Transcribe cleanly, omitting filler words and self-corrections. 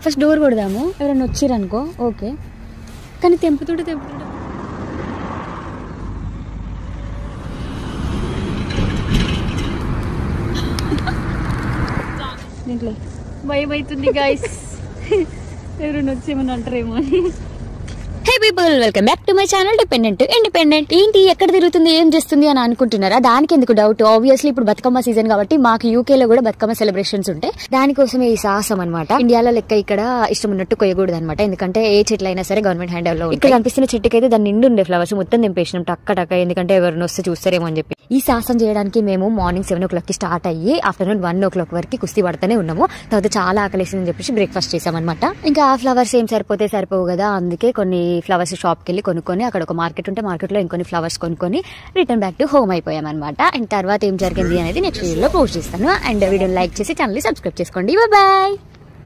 First door కొడదాము, ఎవరైనా వచ్చిరనుకో okay. కానీ తెంపుతుంటే దీంట్లో భయం అవుతుంది గైస్, ఎవరైనా వచ్చి ఏమన్నా అంటారేమో అని. హే people, welcome back to my channel dependent independent. ఏంటి ఎక్కడ తిరుగుతుంది ఏం చేస్తుంది అని అనుకుంటున్నారా? దానికి ఎందుకు డౌట్, ఆబ్వియస్లీ ఇప్పుడు బతుకమ్మ సీజన్ కాబట్టి మాకు యూకే లో కూడా బతుకమ్మ సెలబ్రేషన్స్ ఉంటాయి. దానికోసమే ఈ సాహసం అనమాట. ఇండియాలో లెక్క ఇక్కడ ఇష్టం ఉన్నట్టు కొయ్యకూడదు అనమాట, ఎందుకంటే ఏ చెట్లు అయినా సరే గవర్నమెంట్ హ్యాండ్ లో. ఇక్కడ కనిపిస్తున్న చెట్టుకి అయితే దాని నిండు ఉండే ఫ్లవర్స్ మొత్తం తెంపేసినాం టక్క, ఎందుకంటే ఎవరిని వస్తే చూస్తారేమో అని చెప్పి. ఈ సాహసం చేయడానికి మేము మార్నింగ్ 7 o'clock కి స్టార్ట్ అయ్యి ఆఫ్టర్నూన్ 1 o'clock వరకు కుస్తీ పడుతూనే ఉన్నాము. తర్వాత చాలా ఆకలేసిందని చెప్పేసి బ్రేక్ఫాస్ట్ చేసామన్నమాట. ఇంకా ఆ ఫ్లవర్స్ ఏం సరిపోవు కదా, అందుకే కొన్ని ఫ్లవర్స్ షాప్ కి వెళ్ళి కొనుక్కొని, అక్కడ ఒక మార్కెట్ ఉంటే మార్కెట్ లో ఇంకొన్ని ఫ్లవర్స్ కొనుక్కొని రిటర్న్ బ్యాక్ టు హోమ్ అయిపోయామన్నమాట. అండ్ తర్వాత ఏం జరిగింది అనేది నెక్స్ట్ వీడియోలో పోస్ట్ చేస్తాను. అండ్ వీడియోని లైక్ చేసి ఛానల్ ని సబ్స్క్రైబ్ చేసుకోండి. బాయ్.